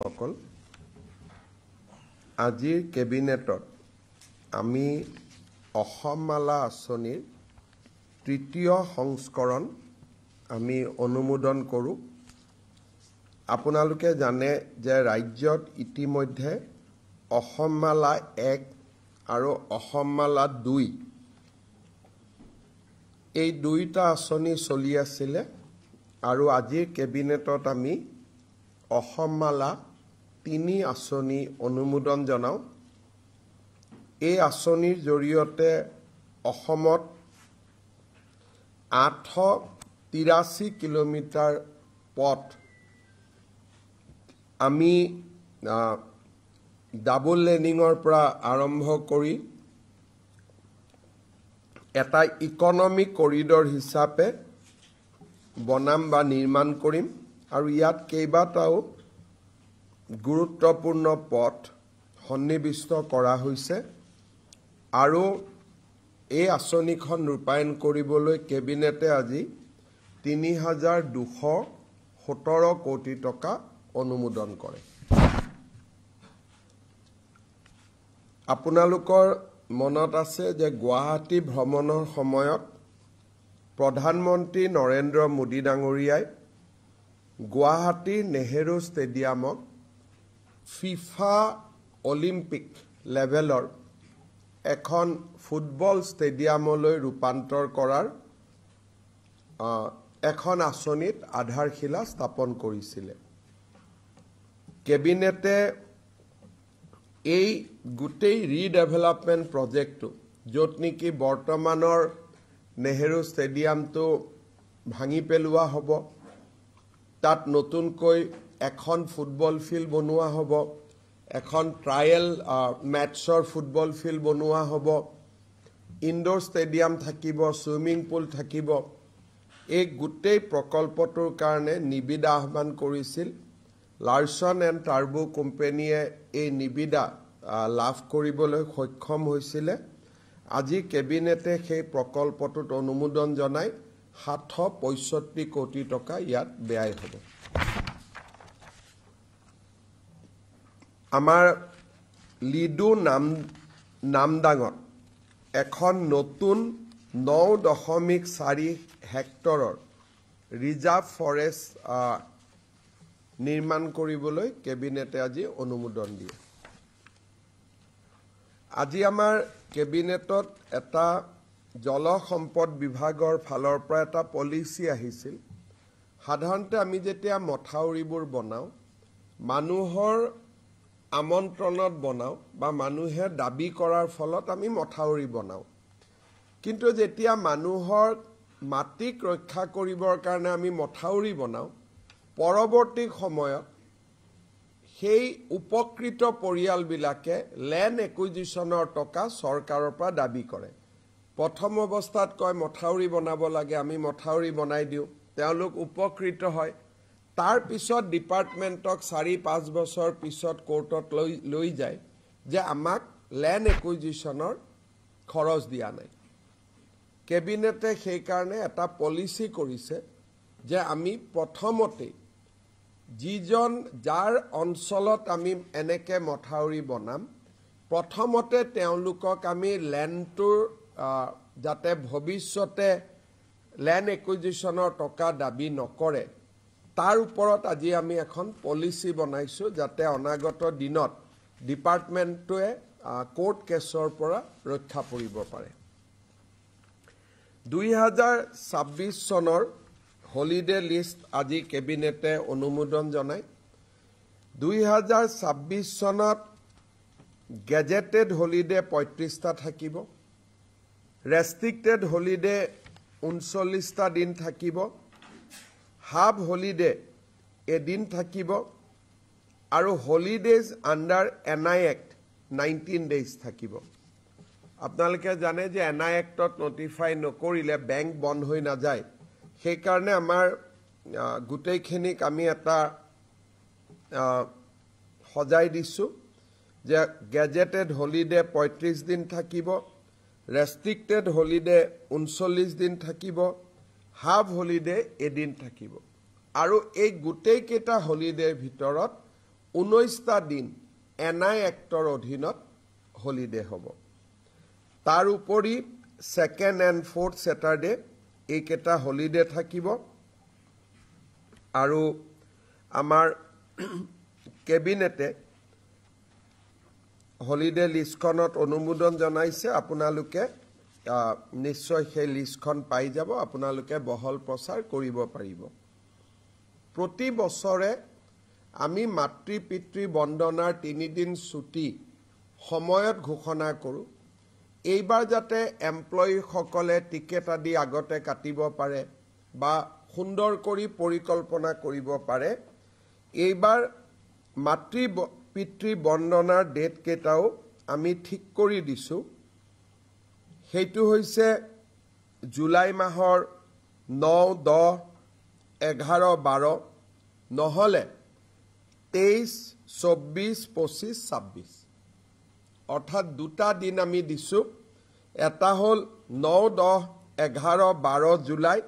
সকল আজিৰ কেবিনেটত আমি অসমমালা আঁচনিৰ তৃতীয় সংস্কৰণ আমি অনুমোদন কৰোঁ। আপোনালোকে জানে যে ৰাজ্যত ইতিমধ্যে অসমমালা 1 আৰু অসমমালা 2 এই দুইটা আঁচনি চলি আছিলে আৰু আজিৰ কেবিনেটত আমি অসমমালা 3 আঁচনি অনুমোদন জনাওঁ। এই আঁচনিৰ জৰিয়তে অসমত 883 কিলোমিটাৰ পথ আমি ডাবল লেনিঙৰ পৰা আৰম্ভ কৰি এটা ইকনমিক কৰিডৰ হিচাপে বনাম বা নিৰ্মাণ কৰিম আৰু ইয়াত কেইবাটাও গুৰুত্বপূৰ্ণ পথ সন্নিবিষ্ট কৰা হৈছে আৰু এই আঁচনিখন ৰূপায়ণ কৰিবলৈ কেবিনেটে আজি ৩,২১৭ কোটি টকা অনুমোদন কৰে। আপোনালোকৰ মনত আছে যে গুৱাহাটী ভ্ৰমণৰ সময়ত প্ৰধানমন্ত্ৰী নৰেন্দ্ৰ মোদী ডাঙৰীয়াই গুৱাহাটীৰ নেহেৰু ষ্টেডিয়ামক ফিফা অলিম্পিক লেভেলৰ এখন ফুটবল ষ্টেডিয়ামলৈ ৰূপান্তৰ কৰাৰ এখন আঁচনিত আধাৰশিলা স্থাপন কৰিছিলে। কেবিনেটে এই গোটেই ৰিডেভেলপমেণ্ট প্ৰজেক্টটো য'ত নেকি বৰ্তমানৰ নেহেৰু ষ্টেডিয়ামটো ভাঙি পেলোৱা হ'ব, তাত নতুনকৈ এখন ফুটবল ফিল্ড বনোৱা হ'ব, এখন ট্ৰায়েল মেটছৰ ফুটবল ফিল্ড বনোৱা হ'ব, ইনডোৰ ষ্টেডিয়াম থাকিব, ছুইমিং পুল থাকিব। এই গোটেই প্ৰকল্পটোৰ কাৰণে নিবিদা আহ্বান কৰিছিল। লাৰ্ছন এণ্ড টাৰ্বো কোম্পানীয়ে এই নিবিদা লাভ কৰিবলৈ সক্ষম হৈছিলে। আজি কেবিনেটে সেই প্ৰকল্পটোত অনুমোদন জনাই 765 কোটি টকা ইয়াত ব্যয় হ'ব। আমাৰ লিডু নামদাঙত এখন নতুন 9.4 হেক্টৰৰ ৰিজাৰ্ভ ফৰেষ্ট নিৰ্মাণ কৰিবলৈ কেবিনেটে আজি অনুমোদন দিয়ে। আজি আমাৰ কেবিনেটত এটা জলসম্পদ বিভাগৰ ফালৰ পৰা এটা পলিচি আহিছিল। সাধাৰণতে আমি যেতিয়া মথাউৰিবোৰ বনাওঁ, মানুহৰ আমন্ত্ৰণত বনাওঁ বা মানুহে দাবী কৰাৰ ফলত আমি মথাউৰি বনাওঁ। কিন্তু যেতিয়া মানুহৰ মাটিক ৰক্ষা কৰিবৰ কাৰণে আমি মথাউৰি বনাওঁ, পৰৱৰ্তী সময়ত সেই উপকৃত পৰিয়ালবিলাকে লেণ্ড একুইজিশ্যনৰ টকা চৰকাৰৰ পৰা দাবী কৰে। প্ৰথম অৱস্থাত কয় মথাউৰি বনাব লাগে, আমি মথাউৰি বনাই দিওঁ, তেওঁলোক উপকৃত হয়। তাৰ পিছত ডিপাৰ্টমেণ্টক 4-5 বছৰ পিছত কোৰ্টত লৈ যায় যে আমাক লেণ্ড একুইজিশ্যনৰ খৰচ দিয়া নাই। কেবিনেটে সেইকাৰণে এটা পলিচি কৰিছে যে আমি প্ৰথমতেই যাৰ অঞ্চলত আমি এনেকে মথাউৰি বনাম, প্ৰথমতে তেওঁলোকক আমি লেণ্ডটোৰ যাতে ভৱিষ্যতে লেণ্ড একুইজিশ্যনৰ টকা দাবী নকৰে, তাৰ ওপৰত আজি আমি এখন পলিচি বনাইছোঁ যাতে অনাগত দিনত ডিপাৰ্টমেণ্টটোৱে কোৰ্ট কেছৰ পৰা ৰক্ষা পৰিব পাৰে। 2026 চনৰ হলিডে লিষ্ট আজি কেবিনেটে অনুমোদন জনায়। 2026 চনত গেজেটেড হলিডে 35টা থাকিব, ৰেষ্ট্ৰিক্টেড হলিডে 39টা দিন থাকিব, হাফ হলিডে এদিন থাকিব আৰু holidays under NI Act 19 days থাকিব। আপোনালোকে জানে যে NI Actত নটিফাই নকৰিলে বেংক বন্ধ হৈ নাযায়। সেইকাৰণে আমাৰ গোটেইখিনিক আমি এটা সজাই দিছোঁ যে গেজেটেড হলিডে 35 দিন থাকিব, ৰেষ্ট্ৰিক্টেড হলিডে 39 দিন থাকিব, হাফ হলিডে এদিন থাকিব আৰু এই গোটেইকেইটা হলিডেৰ ভিতৰত 19টা দিন এনআই এক্টৰ অধীনত হলিডে হ'ব। তাৰ উপৰি সেকেন্ড এণ্ড ফোৰ্থ স্যাটাৰডে এইকেইটা হলিডে থাকিব। আৰু আমাৰ কেবিনেটে হলিডে লিষ্টখনত অনুমোদন জনাইছে। আপোনালোকে নিশ্চয় সেই লিষ্টখন পাই যাব, আপোনালোকে বহল প্ৰচাৰ কৰিব পাৰিব। প্ৰতি বছৰে আমি মাতৃ পিতৃ বন্দনাৰ 3 দিন ছুটি সময়ত ঘোষণা কৰোঁ। এইবাৰ যাতে এমপ্লয়ীসকলে টিকেট আদি আগতে কাটিব পাৰে বা সুন্দৰ কৰি পৰিকল্পনা কৰিব পাৰে, এইবাৰ মাতৃ পিতৃ বন্দনাৰ ডেট কেইটাও আমি ঠিক কৰি দিছোঁ। সেইটো হৈছে জুলাই মাহৰ 9, 10, 11, 12 নহ'লে 23, 24, 25, 26 অৰ্থাৎ 2টা দিন আমি দিছোঁ। এটা হ'ল 9, 10, 11, 12 জুলাই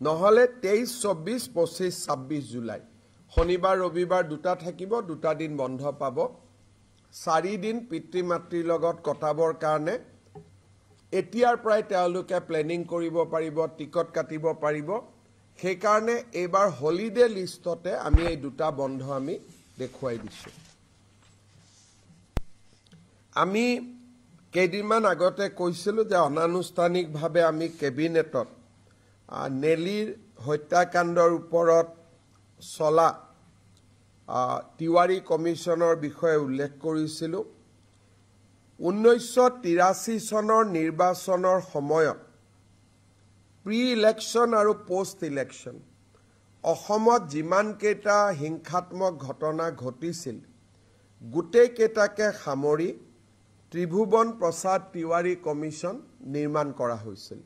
নহ'লে 23, 24, 25, 26 জুলাই। শনিবাৰ ৰবিবাৰ 2টা থাকিব, 2টা দিন বন্ধ পাব। 4 দিন পিতৃ মাতৃৰ লগত কটাবৰ কাৰণে এতিয়াৰ পৰাই তেওঁলোকে প্লেনিং কৰিব পাৰিব, টিকট কাটিব পাৰিব। সেইকাৰণে এইবাৰ হলিডে লিষ্টতে আমি এই 2টা বন্ধ আমি দেখুৱাই দিছোঁ। আমি কেইদিনমান আগতে কৈছিলোঁ যে অনানুষ্ঠানিকভাৱে আমি কেবিনেটত নেলীৰ হত্যাকাণ্ডৰ ওপৰত চলা তিৱাৰী কমিশ্যনৰ বিষয়ে উল্লেখ কৰিছিলোঁ। 1983 চনৰ নিৰ্বাচনৰ সময়ত প্ৰি ইলেকশ্যন আৰু পোষ্ট ইলেকশ্যন অসমত যিমানকেইটা হিংসাত্মক ঘটনা ঘটিছিল গোটেইকেইটাকে সামৰি ত্ৰিভুৱন প্ৰসাদ তিৱাৰী কমিশ্যন নিৰ্মাণ কৰা হৈছিল।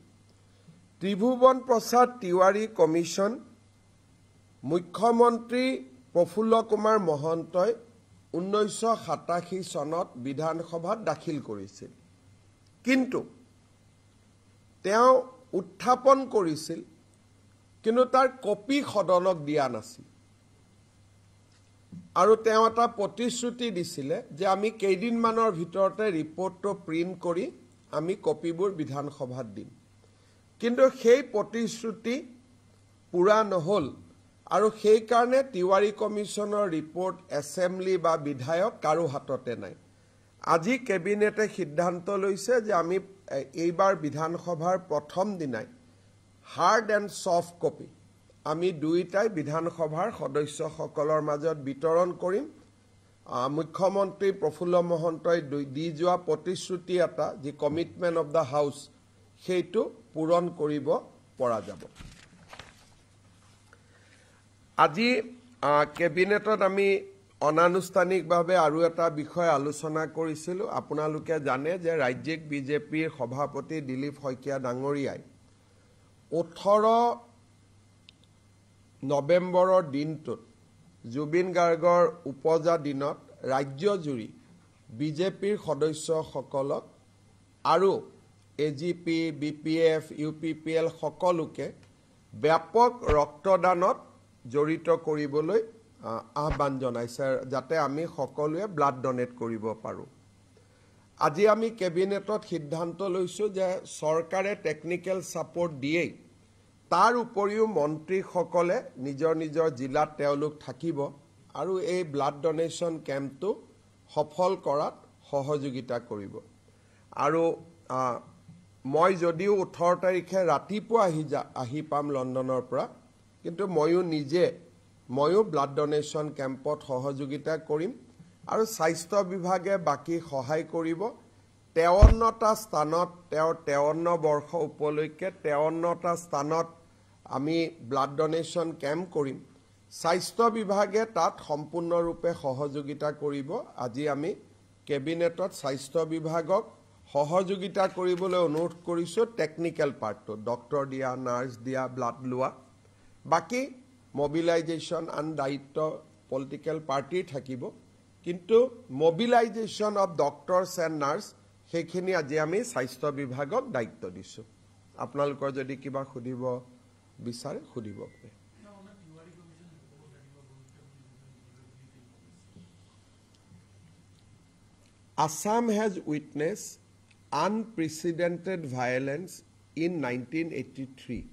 ত্ৰিভুৱন প্ৰসাদ তিৱাৰী কমিশ্যন মুখ্যমন্ত্ৰী প্ৰফুল্ল কুমাৰ মহন্তই 1987 চনত বিধানসভাত দাখিল কৰিছিল। কিন্তু তেওঁ উত্থাপন কৰিছিল, কিন্তু তাৰ কপি সদনক দিয়া নাছিল। আৰু তেওঁ এটা প্ৰতিশ্ৰুতি দিছিলে যে আমি কেইদিনমানৰ ভিতৰতে ৰিপৰ্টটো প্ৰিণ্ট কৰি আমি কপিবোৰ বিধানসভাত দিম। কিন্তু সেই প্ৰতিশ্ৰুতি পূৰা নহ'ল আৰু সেইকাৰণে তিৱাৰী কমিশ্যনৰ ৰিপৰ্ট এছেম্বলি বা বিধায়ক কাৰো হাততে নাই। আজি কেবিনেটে সিদ্ধান্ত লৈছে যে আমি এইবাৰ বিধানসভাৰ প্ৰথম দিনাই হাৰ্ড এণ্ড ছফ্ট কপি আমি দুইটাই বিধানসভাৰ সদস্যসকলৰ মাজত বিতৰণ কৰিম। মুখ্যমন্ত্ৰী প্ৰফুল্ল মহন্তই দি যোৱা প্ৰতিশ্ৰুতি এটা যি কমিটমেণ্ট অফ দ্য হাউচ সেইটো পূৰণ কৰিব পৰা যাব। আজি কেবিনেটত আমি অনানুষ্ঠানিকভাৱে আৰু এটা বিষয় আলোচনা কৰিছিলোঁ। আপোনালোকে জানে যে ৰাজ্যিক বিজেপিৰ সভাপতি দিলীপ শইকীয়া ডাঙৰীয়াই 18 নৱেম্বৰৰ দিনটোত জুবিন গাৰ্গৰ উপজা দিনত ৰাজ্যজুৰি বিজেপিৰ সদস্যসকলক আৰু এজিপি, বিপিএফ, ইউপিপিএল সকলোকে ব্যাপক ৰক্তদানত জড়িত কৰিবলৈ আহ্বান জনাইছে, যাতে আমি সকলোৱে ব্লাড ডনেট কৰিব পাৰোঁ। আজি আমি কেবিনেটত সিদ্ধান্ত লৈছোঁ যে চৰকাৰে টেকনিকেল ছাপোৰ্ট দিয়েই, তাৰ উপৰিও মন্ত্ৰীসকলে নিজৰ নিজৰ জিলাত তেওঁলোক থাকিব আৰু এই ব্লাড ডনেশ্যন কেম্পটো সফল কৰাত সহযোগিতা কৰিব। আৰু মই যদিও 18 তাৰিখে ৰাতিপুৱা আহি পাম লণ্ডনৰ পৰা, কিন্তু ময়ো ব্লাড ডনেশ্যন কেম্পত সহযোগিতা কৰিম আৰু স্বাস্থ্য বিভাগে বাকী সহায় কৰিব। 53টা স্থানত তেওঁৰ 53 বৰ্ষ উপলক্ষে 53টা স্থানত আমি ব্লাড ডনেশ্যন কেম্প কৰিম। স্বাস্থ্য বিভাগে তাত সম্পূৰ্ণৰূপে সহযোগিতা কৰিব। আজি আমি কেবিনেটত স্বাস্থ্য বিভাগক সহযোগিতা কৰিবলৈ অনুৰোধ কৰিছোঁ। টেকনিকেল পাৰ্টটো ডক্টৰ দিয়া, নাৰ্ছ দিয়া, ব্লাড লোৱা, বাকী মবিলাইজেশ্যন আন দায়িত্ব পলিটিকেল পাৰ্টিৰ থাকিব, কিন্তু mobilisation of doctors and nurse সেইখিনি আজি আমি স্বাস্থ্য বিভাগক দায়িত্ব দিছোঁ। আপোনালোকৰ যদি কিবা সুধিব বিচাৰে সুধিব পাৰে। Assam has witnessed unprecedented violence in 1983.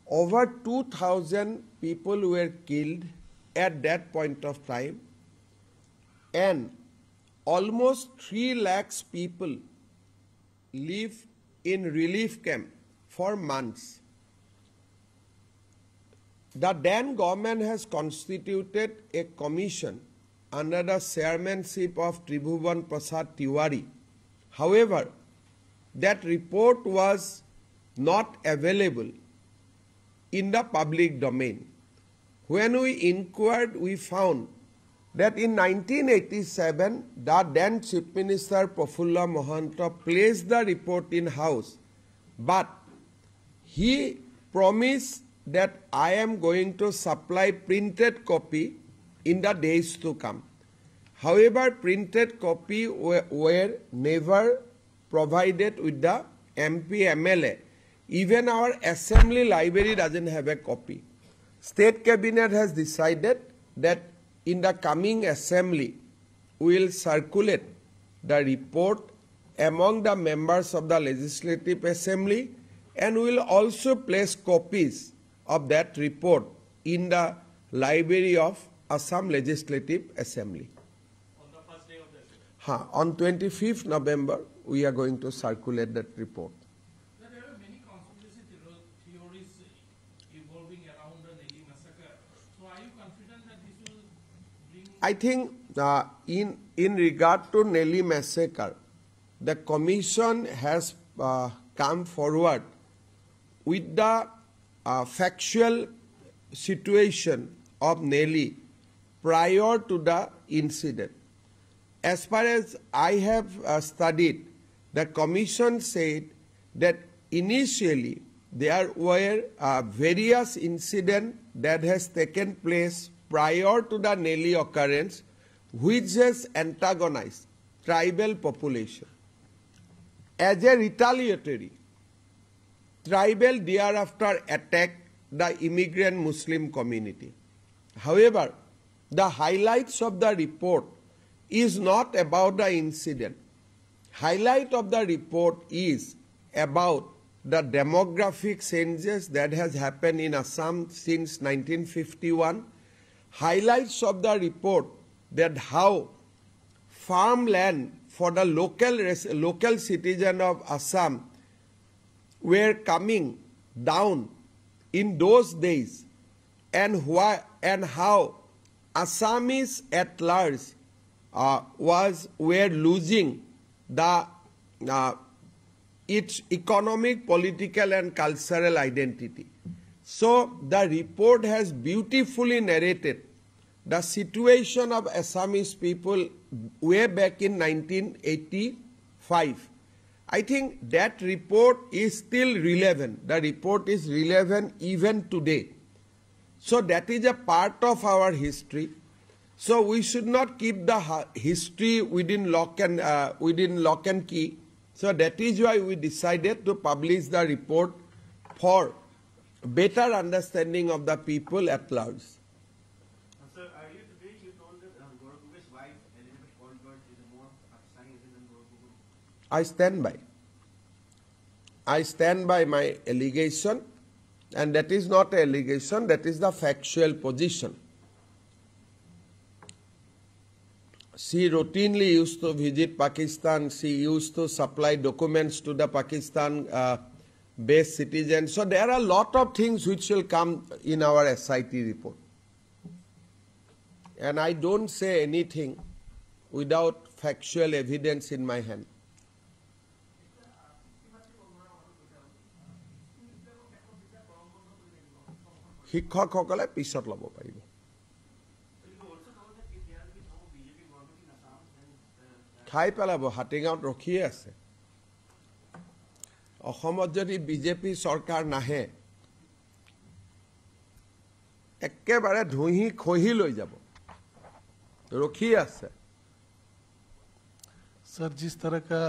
Over 2,000 people were killed at that point of time, and almost 3 lakhs people live in relief camp for months. The then government has constituted a commission under the chairmanship of Tribhuvan Prasad Tiwari. However, that report was not available in the public domain. When we inquired, we found that in 1987, the then Chief Minister Prafulla Mahanta placed the report in house, but he promised that I am going to supply printed copy in the days to come. However, printed copy were never provided with the MP MLA. Even our assembly library doesn't have a copy. State Cabinet has decided that in the coming assembly, we will circulate the report among the members of the Legislative Assembly, and we will also place copies of that report in the library of Assam Legislative Assembly. On the first day of the assembly? On 25th November, we are going to circulate that report. There are many conspiracy theories evolving around the Nelly massacre. So are you confident that this will bring... I think in regard to Nelly massacre, the commission has come forward with the factual situation of Nelly prior to the incident. As far as I have studied, the commission said that initially there were various incidents that has taken place prior to the Nelly occurrence, which has antagonized tribal population. As a retaliatory, tribal thereafter attacked the immigrant Muslim community. However, the highlights of the report is not about the incident. Highlight of the report is about the demographic changes that has happened in Assam since 1951. Highlights of the report that how farmland for the local citizen of Assam were coming down in those days, and how Assamese at large were losing its economic, political, and cultural identity. So the report has beautifully narrated the situation of Assamese people way back in 1985. I think that report is still relevant. The report is relevant even today. So that is a part of our history. So we should not keep the history within lock and key. So that is why we decided to publish the report for better understanding of the people at large. Sir, earlier today you told that Gaurav Gogai's wife, Elizabeth Colbert, is a more Pakistani than Gaurav Gogoi. I stand by. I stand by my allegation, and that is not an allegation, that is the factual position. She routinely used to visit Pakistan. She used to supply documents to the Pakistan-based citizens. So there are a lot of things which will come in our SIT report. And I don't say anything without factual evidence in my hand. শিক্ষকসকলে পিছত ল'ব পাৰিব। খাই পেলাব, হাতীগাঁৱত ৰখিয়ে আছে। অসমত যদি BJP চৰকাৰ নাহে, একেবাৰে ধুহি খহি লৈ যাব, ৰখিয়ে আছে। सर, जिस तरह का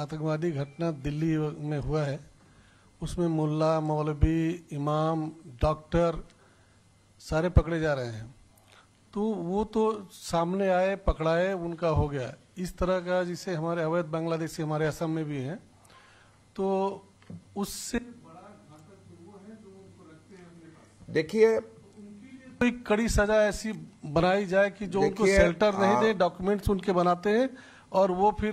आतंकवादी घटना दिल्ली में हुआ है, उसमें मुल्ला, मौलवी, इमाम, डॉक्टर सारे पकड़े जा रहे हैं। तो वो तो सामने आए, पकड़ाए, उनका हो गया। इस तरह का जिसे हमारे अवैध बांग्लादेशी हमारे असम में भी हैं, तो उससे बड़ा घातक तो वो है जो उनको रखते हैं अपने पास। देखिए, कोई कड़ी सजा ऐसी बनाई जाए कि जो उनको देखिए, शेल्टर नहीं दे, डॉक्यूमेंट्स उनके बनाते हैं, और वो फिर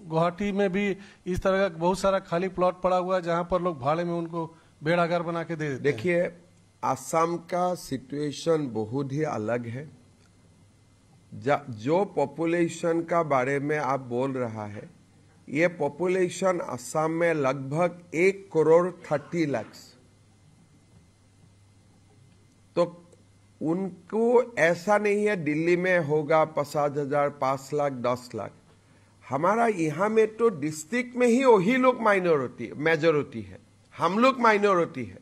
गुवाहाटी में भी इस तरह का बहुत सारा खाली प्लॉट पड़ा हुआ है जहां पर लोग भाड़े में उनको बेड़ागर बना के दे देते हैं। देखिए, असम का सिचुएशन बहुत ही अलग है। जो पॉपुलेशन का बारे में आप बोल रहा है, ये पॉपुलेशन असम में लगभग 1,30,00,000। तो उनको ऐसा नहीं है दिल्ली में होगा 50,000, 5 लाख, 10 लाख। हमारा यहाँ में तो डिस्ट्रिक्ट में ही वही लोग मेजोरिटी है, हम लोग माइनॉरिटी है।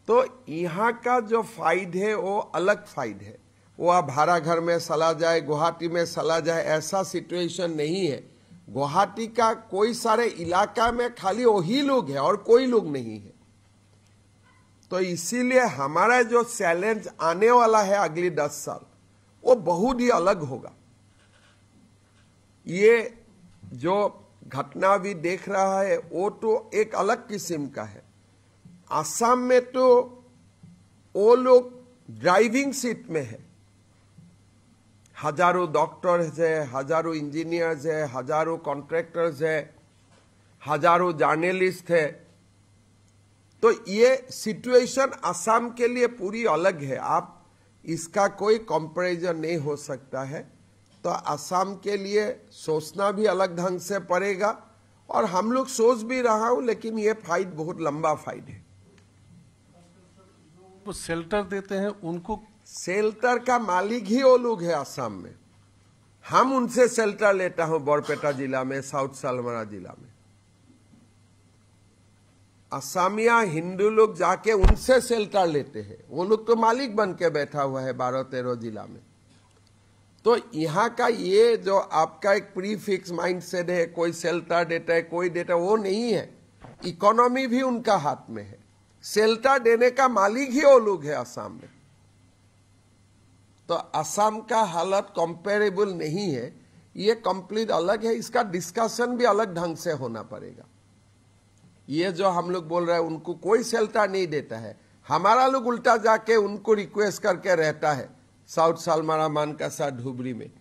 तो यहाँ का जो फाइड है वो अलग फाइड है। वो आप भाड़ा घर में चला जाए, गुवाहाटी में चला जाए, ऐसा सिचुएशन नहीं है। गुवाहाटी का कोई सारे इलाका में खाली वही लोग है और कोई लोग नहीं है। तो इसीलिए हमारा जो चैलेंज आने वाला है अगली 10 साल, वो बहुत ही अलग होगा। ये जो घटना भी देख रहा है वो तो एक अलग किस्म का है। असम में तो वो लोग ड्राइविंग सीट में है, हजारों डॉक्टर्स है, हजारों इंजीनियर्स है, हजारों कॉन्ट्रैक्टर्स है, हजारों जर्नलिस्ट है। तो ये सिचुएशन असम के लिए पूरी अलग है। आप इसका कोई कंपैरिजन नहीं हो सकता है। तो असम के लिए सोचना भी अलग ढंग से पड़ेगा, और हम लोग सोच भी रहा हूं, लेकिन ये फाइट बहुत लंबा फाइट है। वो शेल्टर देते हैं उनको, शेल्टर का मालिक ही वो लोग है असम में। हम उनसे शेल्टर लेता हूं बरपेटा जिला में, साउथ सालमरा जिला में। असमिया हिंदू लोग जाके उनसे शेल्टर लेते हैं। वो लोग तो मालिक बन के बैठा हुआ है 12-13 जिला में। तो यहाँ का ये जो आपका एक प्री फिक्स माइंड सेट है, कोई शेल्टर देता है, कोई देता है, वो नहीं है। इकोनॉमी भी उनका हाथ में है। शेल्टर देने का मालिक ही वो लोग है असम में। तो असम का हालत कंपेरेबल नहीं है, ये कंप्लीट अलग है। इसका डिस्कशन भी अलग ढंग से होना पड़ेगा। ये जो हम लोग बोल रहे हैं उनको कोई शेल्टर नहीं देता है, हमारा लोग उल्टा जाके उनको रिक्वेस्ट करके रहता है साउथ सालमारा, मानकासा, धुबरी में।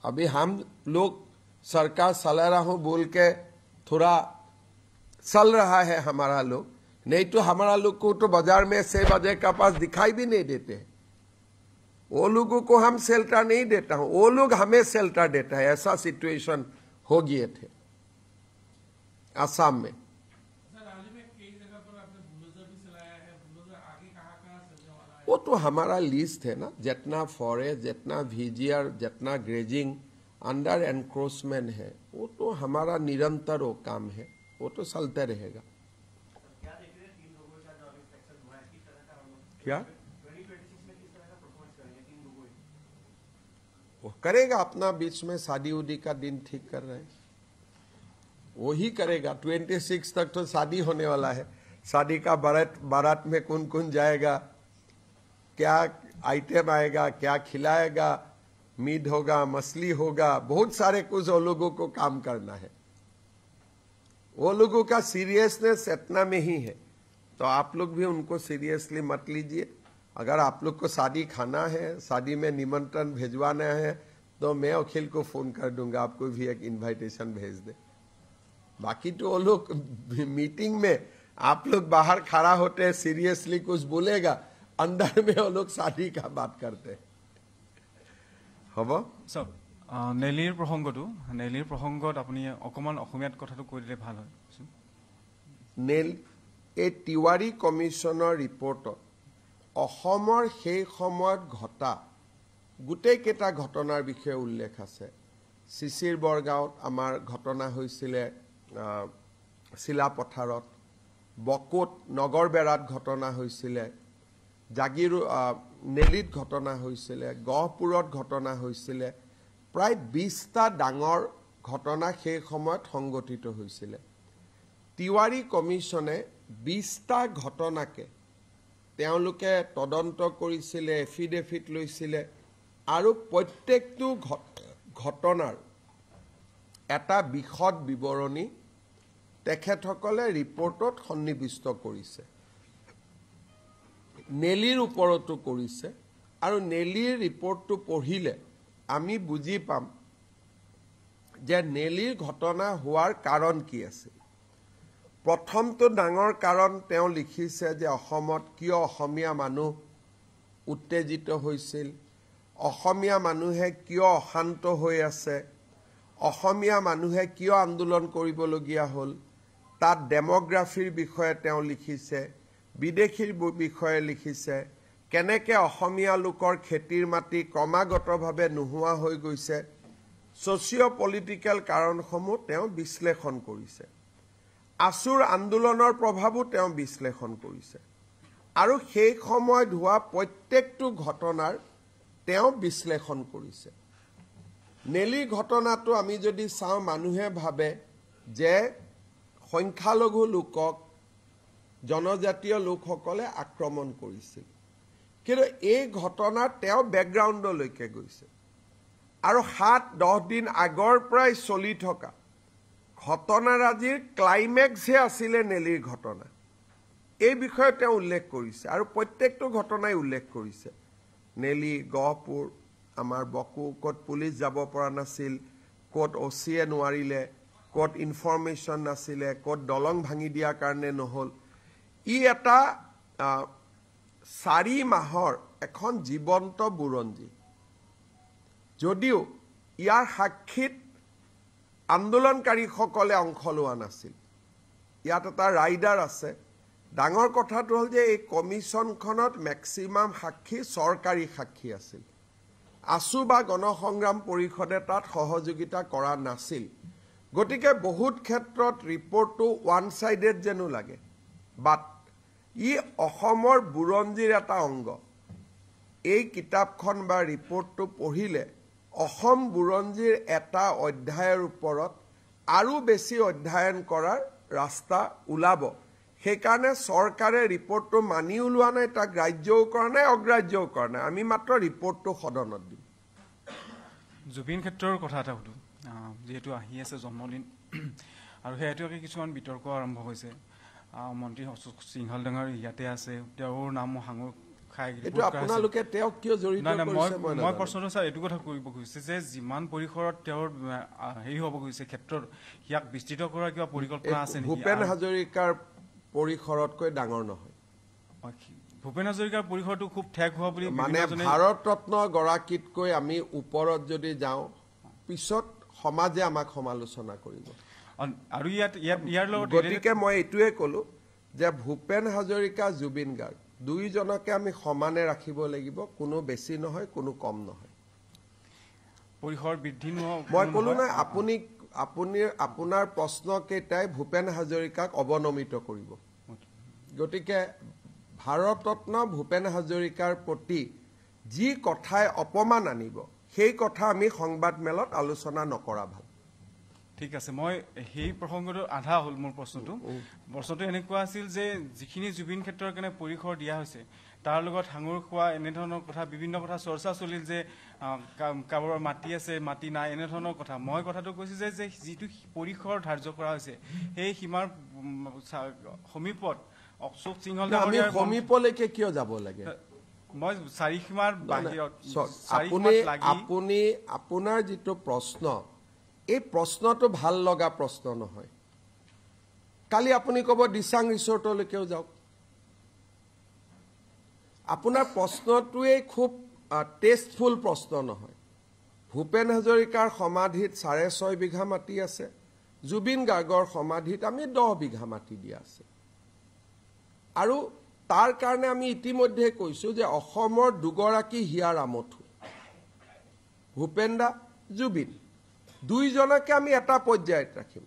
अभी हम लोग सरकार चला रहा हूं बोल के थोड़ा चल रहा है हमारा लोग, नहीं तो हमारा लोग को तो बाजार में 6 बजे का पास दिखाई भी नहीं देते हैं। वो लोगों को हम शेल्टर नहीं देता हूं, वो लोग हमें शेल्टर देता है। ऐसा सिचुएशन हो गए थे असम में। सर, हाल ही में कई जगह पर आपने बुलडोजर भी चलाया है। बुलडोजर आगे कहाँ चलने वाला है? वो तो हमारा लिस्ट है ना, जितना फॉरेस्ट, जितना वीजीआर, जितना ग्रेजिंग अंडर एनक्रोचमेंट है, वो तो हमारा निरंतर वो काम है, वो तो चलते रहेगा। क्या देख रहे हैं 3 लोगों के साथ जो अभी सेक्शन हुआ है, किस तरह का हम लोग क्या 2026 में किस तरह का परफॉर्मेंस करेंगे 3 लोगों को? वो करेगा अपना, बीच में शादी उदी का दिन ठीक कर रहे हैं, वही करेगा। 26 तक तो शादी होने वाला है। शादी का बारात में कौन कौन जाएगा, क्या आइटम आएगा, क्या खिलाएगा, मीट होगा, मछली होगा, बहुत सारे कुछ वो लोगों को काम करना है। वो लोगों का सीरियसनेस इतना में ही है। तो आप लोग भी उनको सीरियसली मत लीजिए। अगर आप लोग को शादी खाना है, शादी में निमंत्रण भेजवाना है, तो मैं अखिल को फोन कर दूंगा, आपको भी एक इनविटेशन भेज दे। बाकी तो वो लोग मीटिंग में आप लोग बाहर खड़ा होते हैं, सीरियसली कुछ बोलेगा, अंदर में वो लोग शादी का बात करते हैं। हब सर, नेলিৰ প্ৰসংগত আপুনি অকমান অসমীয়াত কথাটো কৈ দিলে ভাল হয়। এই তিৱাৰী কমিশ্যনৰ ৰিপৰ্টত অসমৰ সেই সময়ত ঘটা গোটেইকেইটা ঘটনাৰ বিষয়ে উল্লেখ আছে। চিচিৰ বৰগাঁৱত আমাৰ ঘটনা হৈছিলে, চিলাপথাৰত, বকোত নগৰবেৰাত ঘটনা হৈছিলে, জাগিৰো নেলিত ঘটনা হৈছিলে, গহপুৰত ঘটনা হৈছিলে। প্ৰায় 20টা ডাঙৰ ঘটনা সেই সময়ত সংগঠিত হৈছিলে। তিৱাৰী কমিশ্যনে 20টা ঘটনাকে তেওঁলোকে তদন্ত কৰিছিলে, এফিডেভিট লৈছিলে আৰু প্ৰত্যেকটো ঘটনাৰ এটা বিশদ বিৱৰণী তেখেতসকলে ৰিপৰ্টত সন্নিৱিষ্ট কৰিছে। নেলিৰ ওপৰতো কৰিছে আৰু নেলিৰ ৰিপৰ্টটো পঢ়িলে আমি বুজি পাম যে নেলিৰ ঘটনা হোৱাৰ কাৰণ কি আছিল। প্ৰথমটো ডাঙৰ কাৰণ তেওঁ লিখিছে যে অসমত কিয় অসমীয়া মানুহ উত্তেজিত হৈছিল, অসমীয়া মানুহে কিয় অশান্ত হৈ আছে, অসমীয়া মানুহে কিয় আন্দোলন কৰিবলগীয়া হ'ল, তাত ডেমোগ্ৰাফিৰ বিষয়ে তেওঁ লিখিছে, বিদেশীৰ বিষয়ে লিখিছে, কেনেকৈ অসমীয়া লোকৰ খেতিৰ মাটি ক্ৰমাগতভাৱে নোহোৱা হৈ গৈছে, ছ'চিঅ' পলিটিকেল কাৰণসমূহ তেওঁ বিশ্লেষণ কৰিছে। আছুৰ আন্দোলনৰ প্ৰভাৱো তেওঁ বিশ্লেষণ কৰিছে আৰু সেই সময়ত হোৱা প্ৰত্যেকটো ঘটনাৰ তেওঁ বিশ্লেষণ কৰিছে। নেলি ঘটনাটো আমি যদি চাওঁ, মানুহে ভাবে যে সংখ্যালঘু লোকক জনজাতীয় লোকসকলে আক্ৰমণ কৰিছিল, কিন্তু এই ঘটনাৰ তেওঁ বেকগ্ৰাউণ্ডলৈকে গৈছে আৰু 7-10 দিন আগৰ পৰাই চলি থকা ঘটনাৰাজিৰ ক্লাইমেক্সহে আছিলে নেলিৰ ঘটনা। এই বিষয়ে তেওঁ উল্লেখ কৰিছে আৰু প্ৰত্যেকটো ঘটনাই উল্লেখ কৰিছে। নেলি, গহপুৰ, আমাৰ বকো, ক'ত পুলিচ যাব পৰা নাছিল, ক'ত OC-য়ে নোৱাৰিলে, ক'ত ইনফৰমেশ্যন নাছিলে, ক'ত দলং ভাঙি দিয়াৰ কাৰণে নহ'ল। ই এটা 4 মাহৰ এখন জীৱন্ত বুৰঞ্জী, যদিও ইয়াৰ সাক্ষীত আন্দোলনকাৰীসকলে অংশ লোৱা নাছিল। ইয়াত এটা ৰাইডাৰ আছে। ডাঙৰ কথাটো হ'ল যে এই কমিশ্যনখনত মেক্সিমাম সাক্ষী চৰকাৰী সাক্ষী আছিল। আছু বা গণসংগ্ৰাম পৰিষদে তাত সহযোগিতা কৰা নাছিল। গতিকে বহুত ক্ষেত্ৰত ৰিপৰ্টটো ওৱান ছাইডেড যেনো লাগে, বাট ই অসমৰ বুৰঞ্জীৰ এটা অংগ। এই কিতাপখন বা ৰিপৰ্টটো পঢ়িলে অসম বুৰঞ্জীৰ এটা অধ্যায়ৰ ওপৰত আৰু বেছি অধ্যয়ন কৰাৰ ৰাস্তা ওলাব। সেইকাৰণে চৰকাৰে ৰিপৰ্টটো মানিও লোৱা নাই, তাক গ্ৰাহ্যও কৰা নাই, অগ্ৰাহ্যও কৰা নাই। আমি মাত্ৰ ৰিপৰ্টটো সদনত দিম। জুবিন ক্ষেত্ৰৰ কথা এটা সুধো, যিহেতু আহি আছে জন্মদিন আৰু সেইটোকে কিছুমান বিতৰ্ক আৰম্ভ হৈছে। মন্ত্ৰী অশোক সিংহল ডাঙৰ ইয়াতে আছে, তেওঁৰ নাম সাঙুৰ খাই আপোনালোকে তেওঁক কিয় জড়িত কৰিছে? মই প্ৰশ্নটো ছাৰ এইটো কথা কৰিব খুজিছে যে যিমান পৰিসৰত তেওঁৰ হেৰি হ'ব খুজিছে ক্ষেত্ৰত ইয়াক বিস্তৃত কৰাৰ কিবা পৰিকল্পনা আছে নেকি? ভূপেন হাজৰিকাৰ পৰিসৰতকৈ ডাঙৰ নহয়। ভূপেন হাজৰিকাৰ পৰিসৰটো খুব ঠেক হোৱা বুলি মানে ভাৰত ৰত্ন গৰাকীতকৈ আমি ওপৰত যদি যাওঁ, পিছত সমাজে আমাক সমালোচনা কৰিব। আৰু ইয়াৰ লগত গতিকে মই এইটোৱে ক'লো যে ভূপেন হাজৰিকা, জুবিন গাৰ্গ দুয়োজনকে আমি সমানে ৰাখিব লাগিব, কোনো বেছি নহয়, কোনো কম নহয়। পৰিসৰ বৃদ্ধি মই ক'লো নাই, আপোনাৰ প্ৰশ্নকেইটাই ভূপেন হাজৰিকাক অৱনমিত কৰিব। গতিকে ভাৰত ৰত্ন ভূপেন হাজৰিকাৰ প্ৰতি যি কথাই অপমান আনিব, সেই কথা আমি সংবাদ মেলত আলোচনা নকৰা ভাল। ঠিক আছে, মই সেই প্ৰসংগটো আধা হ'ল মোৰ প্ৰশ্নটো এনেকুৱা আছিল যে যিখিনি জুবিন ক্ষেত্ৰৰ কাৰণে পৰিসৰ দিয়া হৈছে তাৰ লগত সাঙুৰ খোৱা এনেধৰণৰ কথা, বিভিন্ন কথা চৰ্চা চলিল যে কাৰোবাৰ মাটি আছে, মাটি নাই, এনেধৰণৰ কথা। মই কথাটো কৈছোঁ যে যিটো পৰিসৰ ধাৰ্য কৰা হৈছে সেই সীমাৰ সমীপত অশোক সিংহল সমীপলৈকে কিয় যাব লাগে? মই 4 সীমাৰ বাহিৰত আপোনাৰ যিটো প্ৰশ্ন, এই প্ৰশ্নটো ভাল লগা প্ৰশ্ন নহয়। কালি আপুনি ক'ব দিচাং ৰিচৰ্টলৈকেও যাওক। আপোনাৰ প্ৰশ্নটোৱেই খুব টেষ্টফুল প্ৰশ্ন নহয়। ভূপেন হাজৰিকাৰ সমাধিত 6.5 বিঘা মাটি আছে, জুবিন গাৰ্গৰ সমাধিত আমি 10 বিঘা মাটি দিয়া আছে। আৰু তাৰ কাৰণে আমি ইতিমধ্যে কৈছোঁ যে অসমৰ দুগৰাকী হিয়াৰ আমঠু, ভূপেন দা, জুবিন, দুইজনকে আমি এটা পৰ্যায়ত ৰাখিম।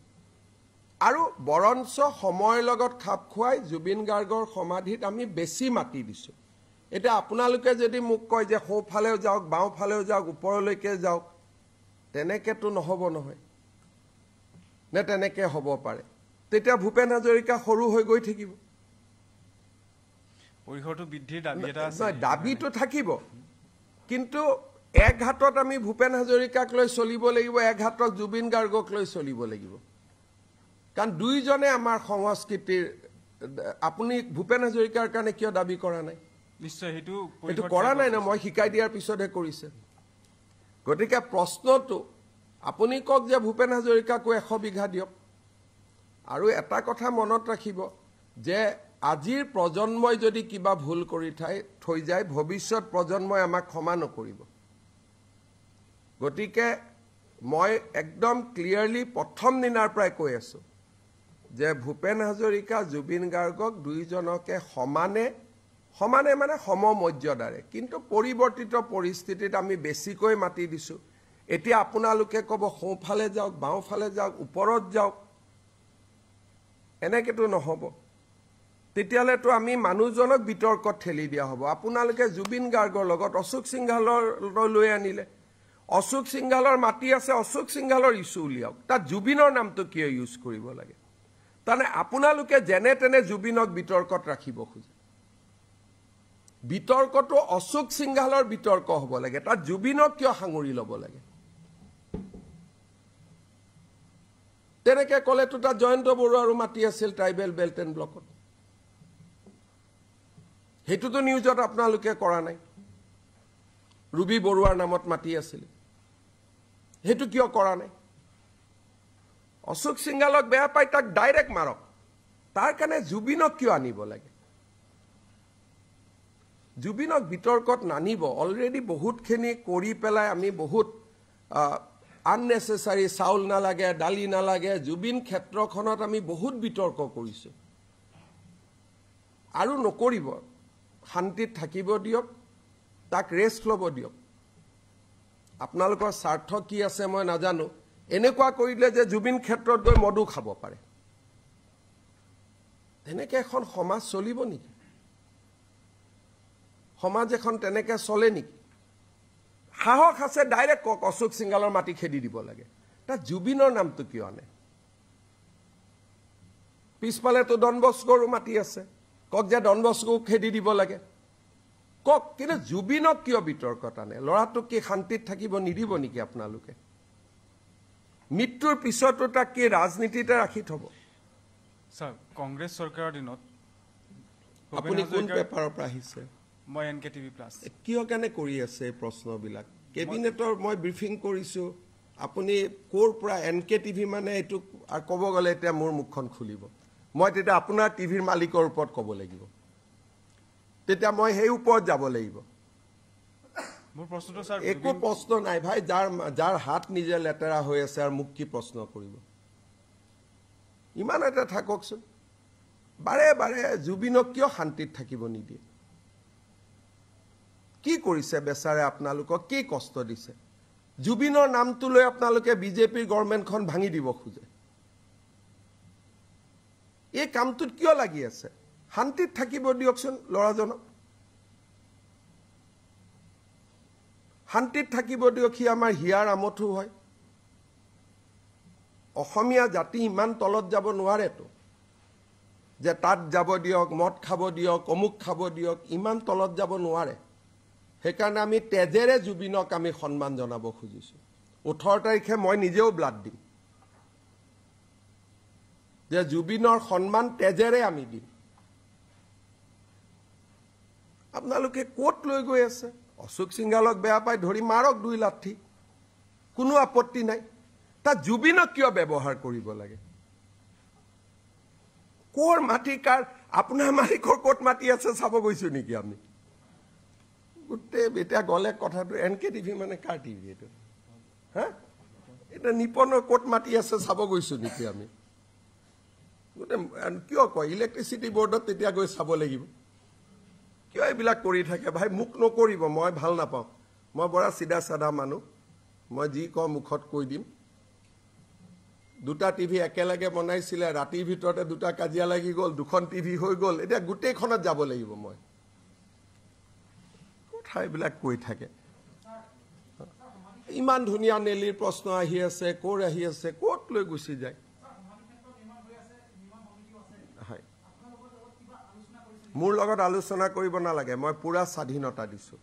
আৰু বৰঞ্চ সময়ৰ লগত খাপ খুৱাই জুবিন গাৰ্গৰ সমাধিত আমি বেছি মাটি দিছোঁ। এতিয়া আপোনালোকে যদি মোক কয় যে সোঁফালেও যাওক, বাওঁফালেও যাওক, ওপৰলৈকে যাওক, তেনেকেতো নহ'ব নহয়, নে তেনেকৈ হ'ব পাৰে? তেতিয়া ভূপেন হাজৰিকা সৰু হৈ গৈ থাকিব। পৰিসৰটো বৃদ্ধিৰ দাবী এটা আছে নহয়, দাবীটো থাকিব, কিন্তু এক হাতত আমি ভূপেন হাজৰিকাক লৈ চলিব লাগিব, এক হাতত জুবিন গাৰ্গক লৈ চলিব লাগিব। কাৰণ দুইজনে আমাৰ সংস্কৃতিৰ, আপুনি ভূপেন হাজৰিকাৰ কাৰণে কিয় দাবী কৰা নাই? নিশ্চয় সেইটো এইটো কৰা নাই ন, মই শিকাই দিয়াৰ পিছতহে কৰিছে। গতিকে প্ৰশ্নটো আপুনি কওক যে ভূপেন হাজৰিকাকো 100 বিঘা দিয়ক। আৰু এটা কথা মনত ৰাখিব যে আজিৰ প্ৰজন্মই যদি কিবা ভুল কৰি থৈ যায়, ভৱিষ্যত প্ৰজন্মই আমাক ক্ষমা নকৰিব। গতিকে মই একদম ক্লিয়াৰলি প্ৰথম দিনাৰ পৰাই কৈ আছো যে ভূপেন হাজৰিকা, জুবিন গাৰ্গক দুইজনকে সমানে মানে সমমৰ্যাদাৰে, কিন্তু পৰিৱৰ্তিত পৰিস্থিতিত আমি বেছিকৈ মাতি দিছো। এতিয়া আপোনালোকে ক'ব সোঁফালে যাওক, বাওঁফালে যাওক, ওপৰত যাওক, এনেকেতো নহ'ব। তেতিয়াহ'লেতো আমি মানুহজনক বিতৰ্কত ঠেলি দিয়া হ'ব। আপোনালোকে জুবিন গাৰ্গৰ লগত অশোক সিংঘালৰ লৈ আনিলে, অশোক সিংঘালৰ মাটি আছে, অশোক সিংঘালৰ ইছ্যু উলিয়াওক, তাত জুবিনৰ নামটো কিয় ইউজ কৰিব লাগে? তাৰমানে আপোনালোকে যেনে তেনে জুবিনক বিতৰ্কত ৰাখিব খোজে। বিতৰ্কটো অশোক সিংঘালৰ বিতৰ্ক হ'ব লাগে, তাত জুবিনক কিয় সাঙুৰি ল'ব লাগে? তেনেকে ক'লেতো তাত জয়ন্ত বৰুৱাৰো মাটি আছিল ট্ৰাইবেল বেল্ট এণ্ড ব্লকত। সেইটোতো নিউজত আপোনালোকে কৰা নাই। ৰুবি বৰুৱাৰ নামত মাটি আছিল, সেইটো কিয় কৰা নাই? অশোক সিংঘালক বেয়া পাই তাক ডাইৰেক্ট মাৰক, তাৰ কাৰণে জুবিনক কিয় আনিব লাগে? জুবিনক বিতৰ্কত নানিব। অলৰেডি বহুতখিনি কৰি পেলাই আমি বহুত আননেচেচাৰী, চাউল নালাগে, দালি নালাগে, জুবিন ক্ষেত্ৰখনত আমি বহুত বিতৰ্ক কৰিছোঁ। আৰু নকৰিব, শান্তিত থাকিব দিয়ক, তাক ৰেষ্ট ল'ব দিয়ক। আপোনালোকৰ স্বাৰ্থ কি আছে মই নাজানো। এনেকুৱা কৰিলে যে জুবিন ক্ষেত্ৰত গৈ মদু খাব পাৰে, তেনেকৈ এখন সমাজ চলিব নেকি? সমাজ এখন তেনেকৈ চলে নেকি? সাহস আছে ডাইৰেক্ট কওক অশোক সিংঘালৰ মাটি খেদি দিব লাগে, তাত জুবিনৰ নামটো কিয় আনে? পিছফালেতো ডন বস্কোৰো মাটি আছে, কওক যে ডন বস্কোক খেদি দিব লাগে, কওক। কিন্তু জুবিনক কিয় বিতৰ্কত আনে? ল'ৰাটোক কি শান্তিত থাকিব নিদিব নেকি আপোনালোকে? মৃত্যুৰ পিছতো তাক কি ৰাজনীতিতে ৰাখি থব? ছাৰ, কংগ্ৰেছ চৰকাৰৰ দিনত আপুনি কোন পেপাৰৰ পৰা আহিছে? মই NKTV+। কিয় কেনে কৰি আছে এই প্ৰশ্নবিলাক? কেবিনেটৰ মই ব্ৰিফিং কৰিছোঁ, আপুনি ক'ৰ পৰা? NKTV মানে এইটো ক'ব গ'লে এতিয়া মোৰ মুখখন খুলিব, মই তেতিয়া আপোনাৰ টিভিৰ মালিকৰ ওপৰত ক'ব লাগিব, তেতিয়া মই সেই ওপৰত যাব লাগিব। মোৰ প্ৰশ্নটো ছাৰ, একো প্ৰশ্ন নাই ভাই, যাৰ হাত নিজে লেতেৰা হৈ আছে আৰু মোক কি প্ৰশ্ন কৰিব? ইমান এটা থাককচোন। বাৰে বাৰে জুবিনক কিয় শান্তিত থাকিব নিদিয়ে? কি কৰিছে বেচাৰে? আপোনালোকক কি কষ্ট দিছে? জুবিনৰ নামটো লৈ আপোনালোকে বিজেপিৰ গভৰ্ণমেণ্টখন ভাঙি দিব খোজে। এই কামটোত কিয় লাগি আছে? শান্তিত থাকিব দিয়কচোন ল'ৰাজনক, শান্তিত থাকিব দিয়ক। সি আমাৰ হিয়াৰ আমঠু হয়। অসমীয়া জাতি ইমান তলত যাব নোৱাৰেতো যে তাত যাব দিয়ক, মদ খাব দিয়ক, অমুক খাব দিয়ক, ইমান তলত যাব নোৱাৰে। সেইকাৰণে আমি তেজেৰে জুবিনক আমি সন্মান জনাব খুজিছোঁ। 18 তাৰিখে মই নিজেও ব্লাড দিম, যে জুবিনৰ সন্মান তেজেৰে আমি দিম। আপোনালোকে ক'ত লৈ গৈ আছে? অশোক সিংঘালক বেয়া পাই ধৰি মাৰক 2 লাঠি, কোনো আপত্তি নাই। তাত জুবিনক কিয় ব্যৱহাৰ কৰিব লাগে? ক'ৰ মাটি কাৰ? আপোনাৰ মালিকৰ ক'ত মাটি আছে চাব গৈছো নেকি আমি? গোটেই এতিয়া গ'লে কথাটো NKTV মানে কাৰ টিভি এইটো? হা, এতিয়া নিপনৰ ক'ত মাটি আছে চাব গৈছো নেকি আমি? গোটেই কিয় কয় ইলেক্ট্ৰিচিটি বৰ্ডত তেতিয়া গৈ চাব লাগিব? কিয় এইবিলাক কৰি থাকে ভাই? মোক নকৰিব, মই ভাল নাপাওঁ। মই বৰা চিধা চাধা মানুহ, মই যি কওঁ মুখত কৈ দিম। 2টা টিভি একেলগে বনাইছিলে, ৰাতিৰ ভিতৰতে 2টা কাজিয়া লাগি গ'ল, 2খন টিভি হৈ গ'ল, এতিয়া গোটেইখনত যাব লাগিব মই। কথা এইবিলাক কৈ থাকে। ইমান ধুনীয়া নেলিৰ প্ৰশ্ন আহি আছে, ক'ৰ আহি আছে, ক'ত লৈ গুচি যায়? হয়, মোৰ লগত আলোচনা কৰিব নালাগে মই পুৰা স্বাধীনতা দিছোঁ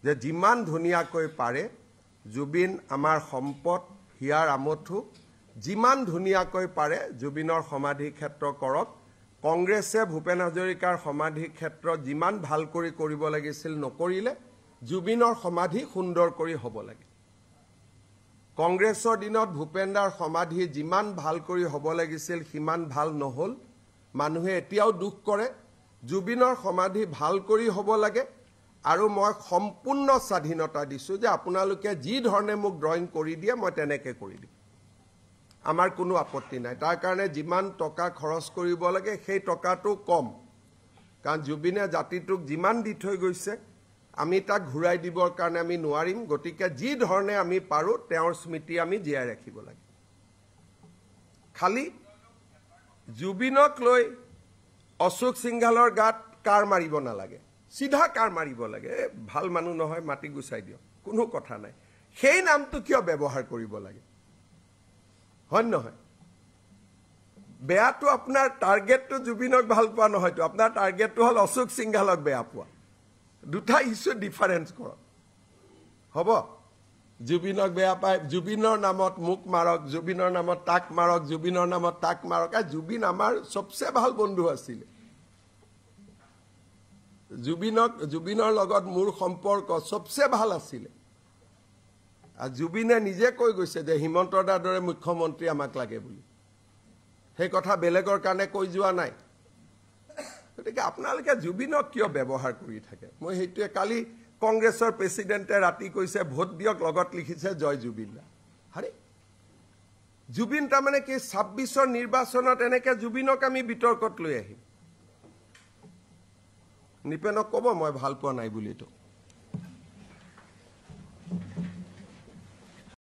যে যিমান ধুনীয়াকৈ পাৰে জুবিন আমাৰ সম্পদ হিয়াৰ আমঠু যিমান ধুনীয়াকৈ পাৰে জুবিনৰ সমাধি ক্ষেত্ৰ কৰক কংগ্ৰেছে ভূপেন হাজৰিকাৰ সমাধি ক্ষেত্ৰ যিমান ভাল কৰি কৰিব লাগিছিল নকৰিলে জুবিনৰ সমাধি সুন্দৰ কৰি হ'ব লাগে কংগ্ৰেছৰ দিনত ভূপেন্দাৰ সমাধি যিমান ভাল কৰি হ'ব লাগিছিল সিমান ভাল নহল মানুহে এতিয়াও দুখ কৰে জুবিনৰ সমাধি ভাল কৰি হ'ব লাগে আৰু মই সম্পূৰ্ণ স্বাধীনতা দিছোঁ যে আপোনালোকে যি ধৰণে মোক ড্ৰয়িং কৰি দিয়ে মই তেনেকৈ কৰি দিম আমাৰ কোনো আপত্তি নাই তাৰ কাৰণে যিমান টকা খৰচ কৰিব লাগে সেই টকাটো কম কাৰণ জুবিনে জাতিটোক যিমান দি থৈ গৈছে আমি তাক ঘূৰাই দিবৰ কাৰণে আমি নোৱাৰিম গতিকে যি ধৰণে আমি পাৰোঁ তেওঁৰ স্মৃতি আমি জীয়াই ৰাখিব লাগে খালি জুবিনক লৈ অশোক সিংঘালৰ গাত কাৰ মাৰিব নালাগে সিধা কাৰ মাৰিব লাগে ভাল মানুহ নহয় মাটি গুচাই দিয়ক কোনো কথা নাই সেই নামটো কিয় ব্যৱহাৰ কৰিব লাগে হয় নহয় বেয়াটো আপোনাৰ টাৰ্গেটটো জুবিনক ভাল পোৱা নহয়তো আপোনাৰ টাৰ্গেটটো হ'ল অশোক সিংঘালক বেয়া পোৱা দুটা ইছ্যু ডিফাৰেন্স কৰক হ'ব জুবিনক বেয়া পায় জুবিনৰ নামত মুখ মাৰক জুবিনৰ নামত তাক মাৰক জুবিনৰ নামত তাক মাৰক জুবিন আমাৰ সবচে ভাল বন্ধু আছিল জুবিনৰ লগত মোৰ সম্পৰ্ক সবচে ভাল আছিল আৰু জুবিনে নিজে কৈ গৈছে যে হিমন্ত দাৰ দৰে মুখ্যমন্ত্ৰী আমাক লাগে বুলি সেই কথা বেলেগৰ কাৰণে কৈ যোৱা নাই গতিকে আপোনালোকে জুবিনক কিয় ব্যৱহাৰ কৰি থাকে মই সেইটোৱে কালি কংগ্ৰেছৰ প্ৰেচিডেণ্টে ৰাতি কৈছে ভোট দিয়ক লগত লিখিছে জয় জুবিন দা আৰে জুবিন তাৰমানে কি ২৬ৰ নিৰ্বাচনত এনেকৈ জুবিনক আমি বিতৰ্কত লৈ আহিম নিপেনক ক'ব মই ভাল পোৱা নাই বুলি তো